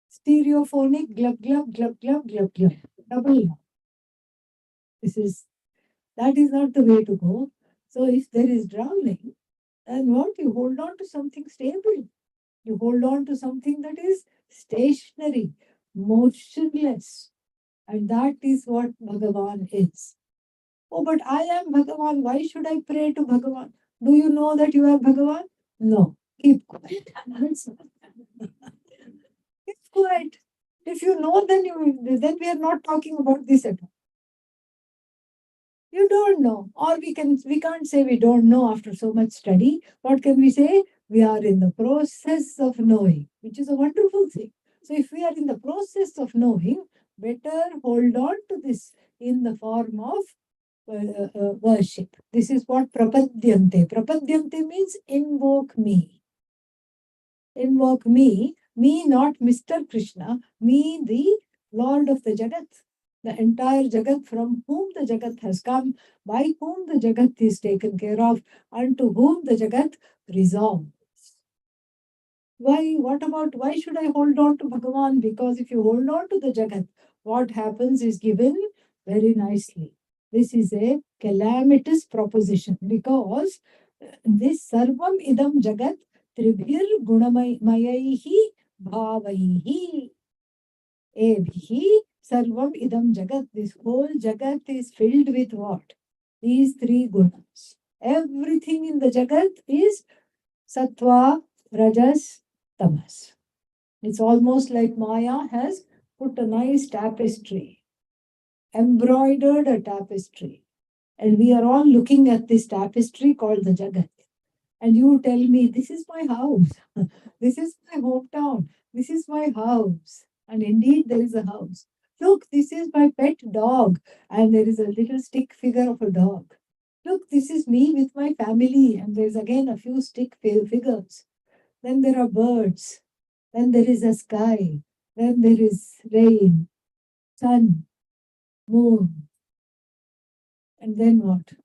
Stereophonic, glub, glub, glub, glub, glub, glub. Double. That is not the way to go. So if there is drowning, then what? You hold on to something stable. You hold on to something that is stationary, motionless. And that is what Bhagavan is. Oh, but I am Bhagavan. Why should I pray to Bhagavan? Do you know that you are Bhagavan? No. Keep quiet. Keep quiet. If you know, then we are not talking about this at all. You don't know. Or we can't say we don't know after so much study. What can we say? We are in the process of knowing, which is a wonderful thing. So if we are in the process of knowing, better hold on to this in the form of worship. This is what prapadyante. Prapadyante means invoke me. Invoke me not Mr. Krishna, me the Lord of the Jagat, the entire Jagat from whom the Jagat has come, by whom the Jagat is taken care of, and to whom the Jagat resolves. Why should I hold on to Bhagavan? Because if you hold on to the Jagat, what happens is given very nicely. This is a calamitous proposition because this Sarvam Idam Jagat Tribhir Gunamayaihi Bhavaihi Ebhi Sarvam Idam Jagat. This whole Jagat is filled with what? These three gunas. Everything in the Jagat is Sattva, Rajas, Tamas. It's almost like Maya has put a nice tapestry, embroidered a tapestry. And we are all looking at this tapestry called the Jagat. And you tell me, this is my house, this is my hometown, this is my house. And indeed, there is a house. Look, this is my pet dog, and there is a little stick figure of a dog. Look, this is me with my family, and there's again a few stick figures. Then there are birds, then there is a sky, then there is rain, sun, moon, and then what?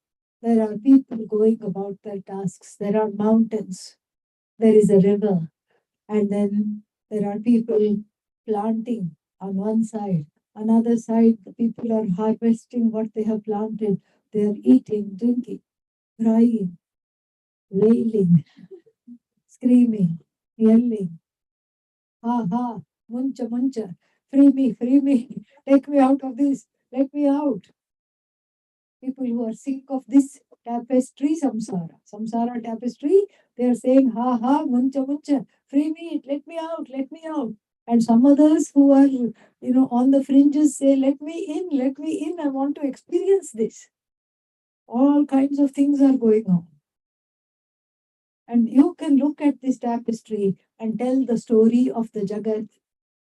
There are people going about their tasks, there are mountains, there is a river, and then there are people planting on one side. Another side, the people are harvesting what they have planted. They are eating, drinking, crying, wailing, screaming, yelling. Ha ha, muncha, muncha, free me, take me out of this, let me out. People who are sick of this tapestry, samsara tapestry, they are saying, ha ha, muncha, muncha, free me, let me out. And some others who are, on the fringes say, let me in, I want to experience this. All kinds of things are going on. And you can look at this tapestry and tell the story of the Jagat.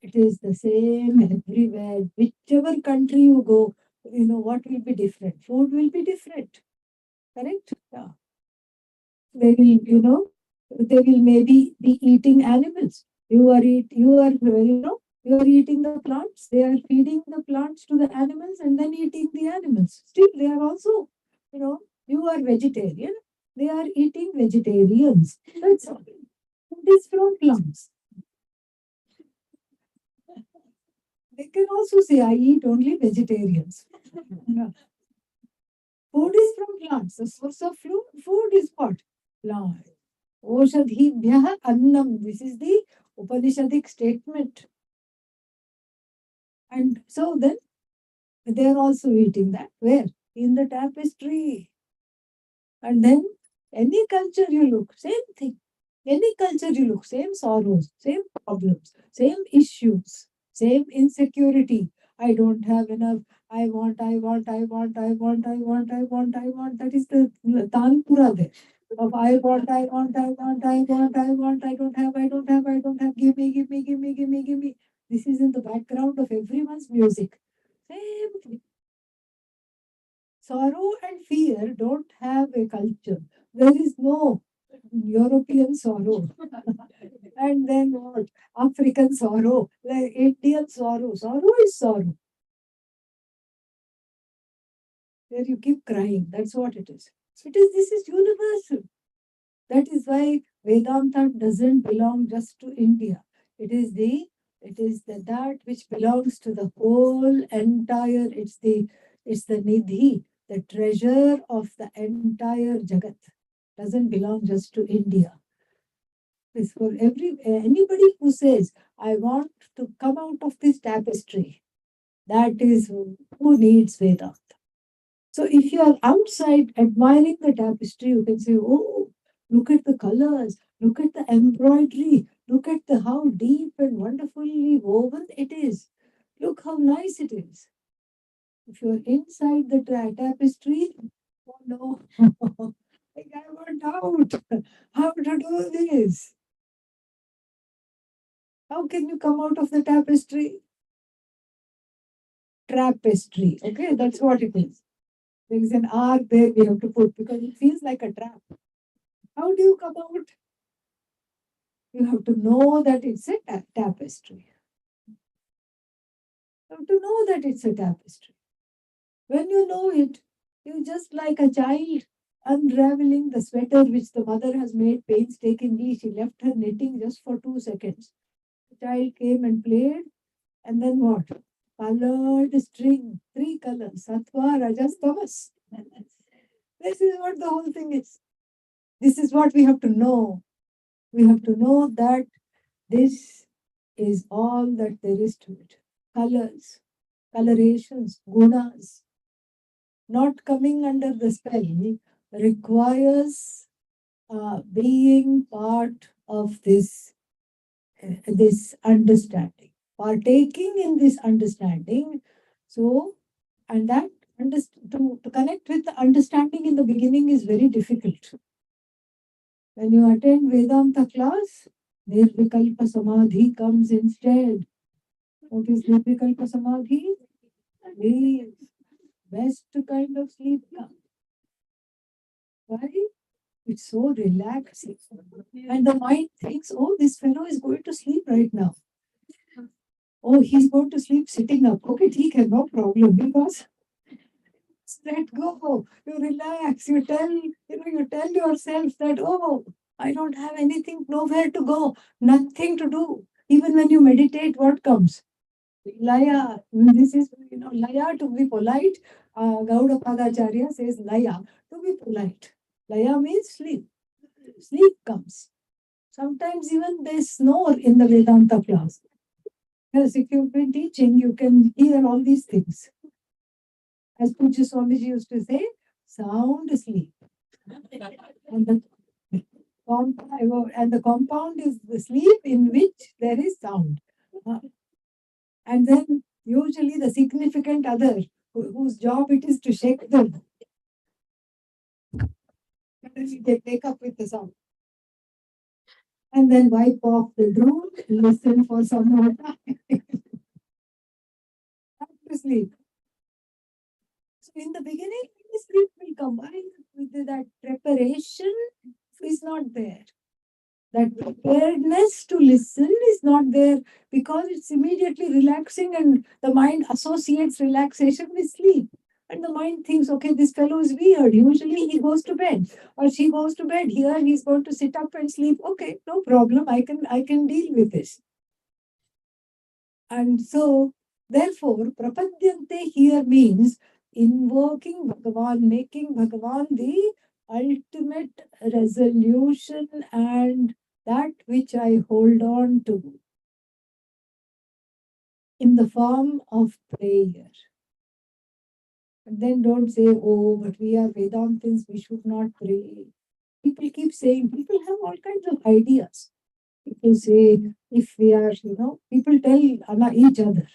It is the same everywhere. Whichever country you go, what will be different? Food will be different. Correct? Yeah. They will, they will maybe be eating animals. You are eating the plants. They are feeding the plants to the animals and then eating the animals. Still, they are also, you are vegetarian. They are eating vegetarians. That's all. It is from plants. They can also say, I eat only vegetarians. No. Food is from plants. The source of food is what? Plant. Oshadhibhyah annam. This is the Upanishadic statement. And so then they are also eating that. Where? In the tapestry. And then any culture you look, same thing. Any culture you look, same sorrows, same problems, same issues, same insecurity. I don't have enough. I want. That is the Tanpura there. Of I want. I don't have. Give me. This is in the background of everyone's music. Same thing. Sorrow and fear don't have a culture. There is no European sorrow. And then what? African sorrow, like Indian sorrow. Sorrow is sorrow. Where you keep crying. That's what it is. This is universal. That is why Vedanta doesn't belong just to India. That which belongs to the whole entire, it's the nidhi, the treasure of the entire Jagat. Doesn't belong just to India. It's for anybody who says, I want to come out of this tapestry. That is who needs Vedanta. So if you are outside admiring the tapestry, you can say, oh, look at the colors, look at the embroidery, look at how deep and wonderfully woven it is. Look how nice it is. If you're inside the tapestry, oh no, I want out. How to do this? How can you come out of the tapestry? Tapestry. Okay, that's what it is. There is an arc there we have to put because it feels like a trap. How do you come out? You have to know that it's a tapestry. You have to know that it's a tapestry. When you know it, you just like a child unraveling the sweater which the mother has made painstakingly. She left her knitting just for 2 seconds. The child came and played, and then what? Colored string, 3 colors, sattva, rajas, tamas. This is what the whole thing is. This is what we have to know. We have to know that this is all that there is to it. Colors, colorations, gunas, not coming under the spell requires being part of this understanding, partaking in this understanding. So, and that to connect with the understanding in the beginning is very difficult. When you attend Vedanta class, Nirvikalpa Samadhi comes instead. What is Nirvikalpa Samadhi? Sleep. Best kind of sleep comes. Why? It's so relaxing. And the mind thinks, oh, this fellow is going to sleep right now. Oh, he's going to sleep sitting up. Okay, theek hai, no problem. Because let go. You relax. You tell yourself that, oh, I don't have anything, nowhere to go, nothing to do. Even when you meditate, what comes? Laya. This is, laya to be polite. Gauda Padacharya says laya to be polite. Laya means sleep. Sleep comes. Sometimes even they snore in the Vedanta class. Yes, if you've been teaching, you can hear all these things. As Pujya Swamiji used to say, sound sleep. And the compound is the sleep in which there is sound. And then usually the significant other whose job it is to shake them. They take up with the sound. And then wipe off the drool, listen for some more time. Back to sleep. So in the beginning, the sleep will come. Why? That preparation is not there. That preparedness to listen is not there because it's immediately relaxing and the mind associates relaxation with sleep. And the mind thinks, okay, this fellow is weird. Usually he goes to bed or she goes to bed. Here he's going to sit up and sleep. Okay, no problem. I can deal with this. And so, therefore, prapadyante here means invoking Bhagavan, making Bhagavan the ultimate resolution and that which I hold on to in the form of prayer. And then don't say, oh, but we are Vedantins, we should not pray. People keep saying, people have all kinds of ideas. People say, if we are, people tell each other.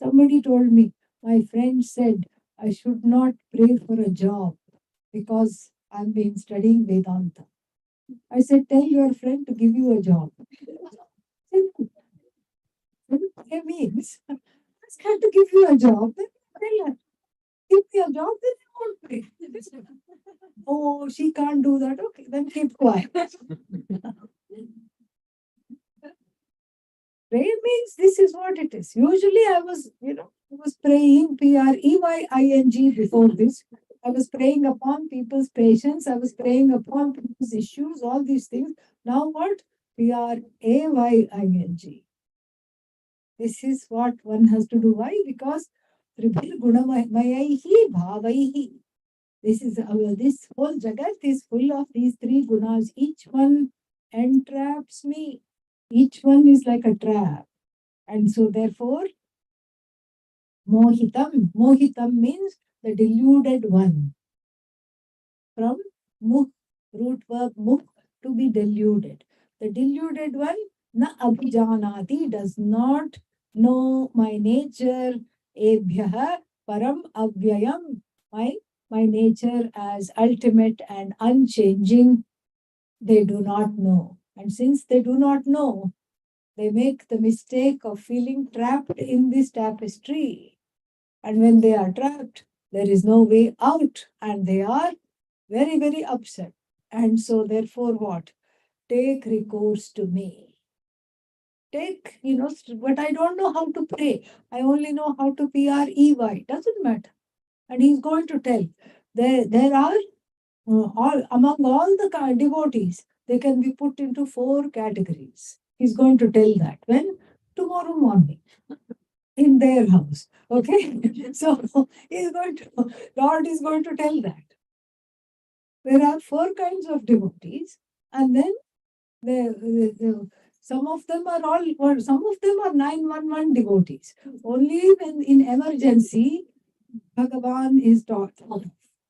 Somebody told me, my friend said, I should not pray for a job because I've been studying Vedanta. I said, tell your friend to give you a job. Pray means, ask her to give you a job. Then tell her, give me a job, then you won't pray. Oh, she can't do that. Okay, then keep quiet. Prayer means this is what it is. Usually I was praying preying before this. I was praying upon people's patience. I was praying upon people's issues, all these things. Now what? praying. This is what one has to do. Why? Because Tribhir Gunamayaihi Bhavaihi. This whole Jagat is full of these 3 gunas. Each one entraps me. Each one is like a trap. And so therefore, Mohitam. Mohitam means the deluded one. From mukh, root verb mukh, to be deluded. The deluded one, na abhijanati, does not know my nature. Ebhyaha Param Avyayam, my nature as ultimate and unchanging, they do not know. And since they do not know, they make the mistake of feeling trapped in this tapestry. And when they are trapped, there is no way out, and they are very, very upset. And so, therefore, what? Take recourse to me. Take, but I don't know how to pray. I only know how to PREY. Doesn't matter. And he's going to tell. There are all among all the devotees, they can be put into 4 categories. He's going to tell that when tomorrow morning in their house. Okay, so Lord is going to tell that there are 4 kinds of devotees, and then some of them are or some of them are 911 devotees. Only when in emergency, Bhagavan is taught.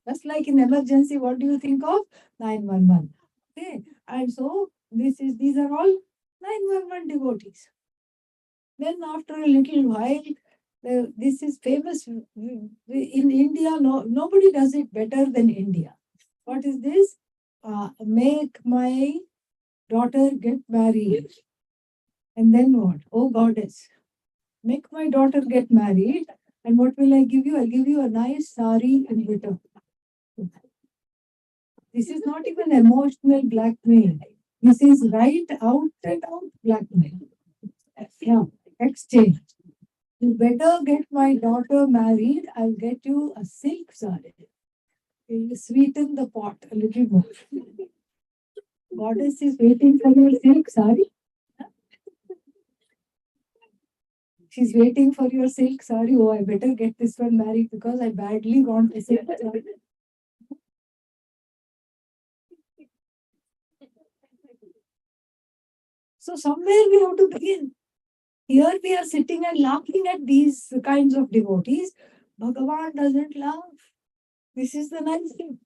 Just like in emergency, what do you think of? 911. Okay. And so these are all 911 devotees. Then after a little while, this is famous in India. Nobody does it better than India. What is this? Make my daughter get married. And then what? Oh goddess, make my daughter get married. And what will I give you? I'll give you a nice sari and return. This is not even emotional blackmail. This is right out and out blackmail. Yeah, exchange. You better get my daughter married. I'll get you a silk sari. You sweeten the pot a little more. Goddess is waiting for your silk sari. She's waiting for your silk sari. Oh, I better get this one married because I badly want a silk sari. So somewhere we have to begin. Here we are sitting and laughing at these kinds of devotees. Bhagavan doesn't laugh. This is the nice thing.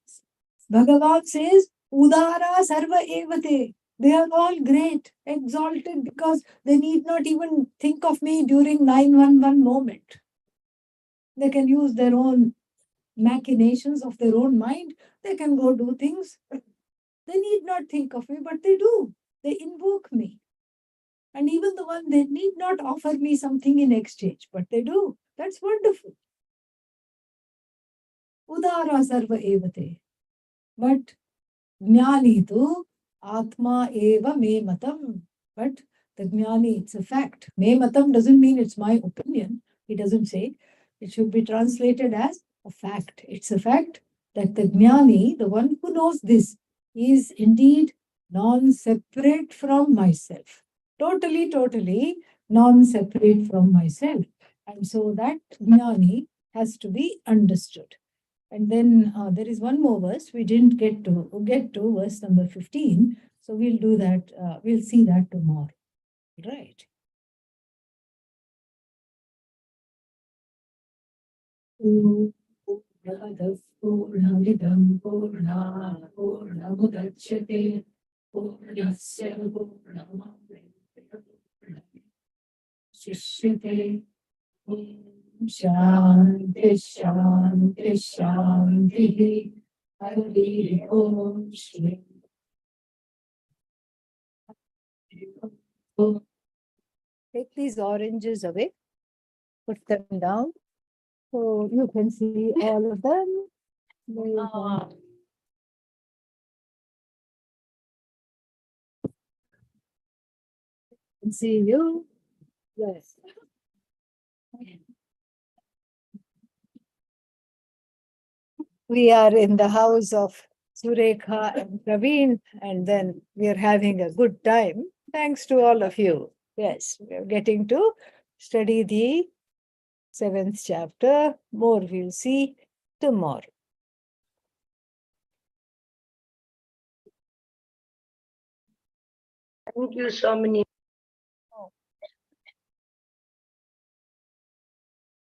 Bhagavan says, Udara sarva evate. They are all great, exalted, because they need not even think of me during 911 moment. They can use their own machinations of their own mind. They can go do things. They need not think of me, but they do. They invoke me. And even the one, they need not offer me something in exchange, but they do. That's wonderful. Udara sarva evate. But jnani tu atma eva me matam. But the jnani, it's a fact. Me matam doesn't mean it's my opinion. He doesn't say. It should be translated as a fact. It's a fact that the jnani, the one who knows this, is indeed non-separate from myself. Totally non-separate from myself. And so that jnani has to be understood. And then there is one more verse we didn't get to verse number 15. So we'll do that. We'll see that tomorrow. Right. Purnamidam Purna Purnamudachyate Purnasya Shishyate Shanti Shanti Shanti Hari Om Shri. Take these oranges away, put them down, so you can see all of them. See you. Yes. We are in the house of Surekha and Praveen, and then we are having a good time. Thanks to all of you. Yes, we are getting to study the 7th chapter. More we'll see tomorrow. Thank you so many.